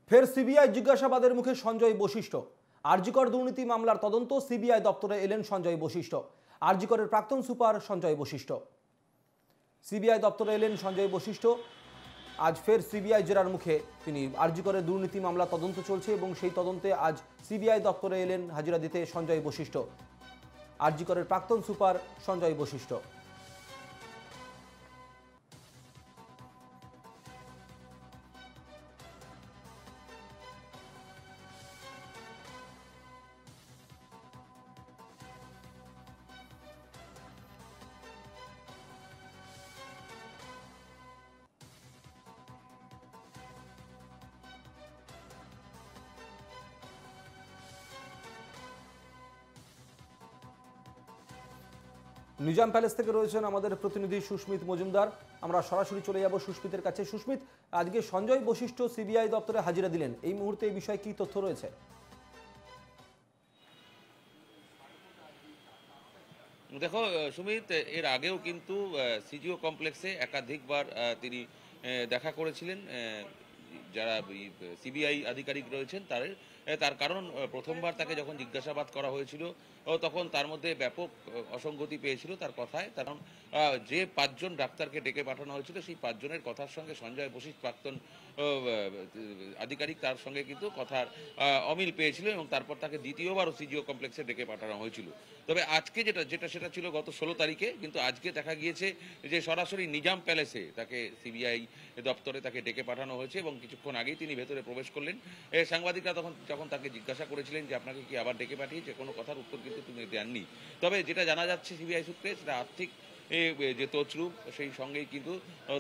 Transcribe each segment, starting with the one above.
ফের সিবিআই জিজ্ঞাসাবাদের মুখে সঞ্জয় বশিষ্ঠ। আরজিকর দুর্নীতি মামলার তদন্ত সিবিআই দপ্তরে এলেন সঞ্জয় বশিষ্ঠ। আরজিকরের প্রাক্তন সুপার সঞ্জয় বশিষ্ঠ সিবিআই দপ্তরে এলেন সঞ্জয় বশিষ্ঠ। আজ ফের সিবিআই জেরার মুখে তিনি। আরজিকরের দুর্নীতি মামলা তদন্ত চলছে এবং সেই তদন্তে আজ সিবিআই দপ্তরে এলেন হাজিরা দিতে সঞ্জয় বশিষ্ঠ। আরজিকরের প্রাক্তন সুপার সঞ্জয় বশিষ্ঠ। নিজাম প্যালেস থেকে রয়েছেন আমাদের প্রতিনিধি সুস্মিত মজুমদার। আমরা সরাসরি চলে যাব সুস্মিতের কাছে। সুস্মিত, আজকে সঞ্জয় বশিষ্ঠ সিবিআই দপ্তরে হাজিরা দিলেন, এই মুহূর্তে এই বিষয়ে কি তথ্য রয়েছে? দেখো সুমিত, এর আগেও কিন্তু সিজিও কমপ্লেক্সে একাধিকবার তিনি দেখা করেছিলেন যারা সিবিআই আধিকারিক রয়েছেন তার কারণ প্রথমবার তাকে যখন জিজ্ঞাসাবাদ করা হয়েছিল তখন তার মধ্যে ব্যাপক অসঙ্গতি পেয়েছিল তার কথায়। কারণ যে 5 জন ডাক্তারকে ডেকে পাঠানো হয়েছিল সেই 5 জনের কথার সঙ্গে সঞ্জয় বশিষ্ঠ প্রাক্তন আধিকারিক তার সঙ্গে কিন্তু কথার অমিল পেয়েছিল এবং তারপর তাকে দ্বিতীয়বারও সিজিও কমপ্লেক্সে ডেকে পাঠানো হয়েছিল। তবে আজকে সেটা ছিল গত 16 তারিখে, কিন্তু আজকে দেখা গিয়েছে যে সরাসরি নিজাম প্যালেসে তাকে সিবিআই দপ্তরে তাকে ডেকে পাঠানো হয়েছে এবং কিছুক্ষণ আগেই তিনি ভেতরে প্রবেশ করলেন। সাংবাদিকরা যখন তাকে জিজ্ঞাসা করেছিলেন যে আপনাকে কি আবার ডেকে পাঠিয়েছে, কোনো কথার উত্তর কিন্তু তিনি দেননি। তবে যেটা জানা যাচ্ছে সিবিআই সূত্রে, সেটা আর্থিক যে তছরূপ সেই সঙ্গেই কিন্তু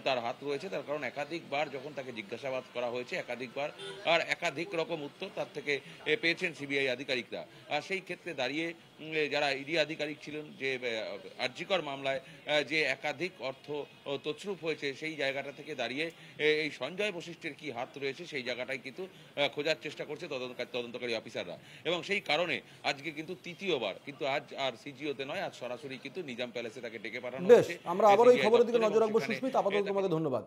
তার হাত রয়েছে। তার কারণ একাধিকবার যখন তাকে জিজ্ঞাসাবাদ করা হয়েছে একাধিকবার আর একাধিক রকম উত্তর তার থেকে পেয়েছেন সিবিআই আধিকারিকরা। আর সেই ক্ষেত্রে দাঁড়িয়ে যারা ইডি আধিকারিক ছিলেন, যে আরজিকর মামলায় যে একাধিক অর্থ তছরূপ হয়েছে, সেই জায়গাটা থেকে দাঁড়িয়ে এই সঞ্জয় বশিষ্ঠের কি হাত রয়েছে সেই জায়গাটাই কিন্তু খোঁজার চেষ্টা করছে তদন্তকারী অফিসাররা। এবং সেই কারণে আজকে কিন্তু তৃতীয়বার, কিন্তু আজ আর সিজিওতে নয়, আজ সরাসরি কিন্তু নিজাম প্যালেসে তাকে ডেকে পাঠানো হয়েছে। আমরা আবার এই খবরের দিকে নজর রাখবো সুস্মিত। আপাতত তোমাকে ধন্যবাদ।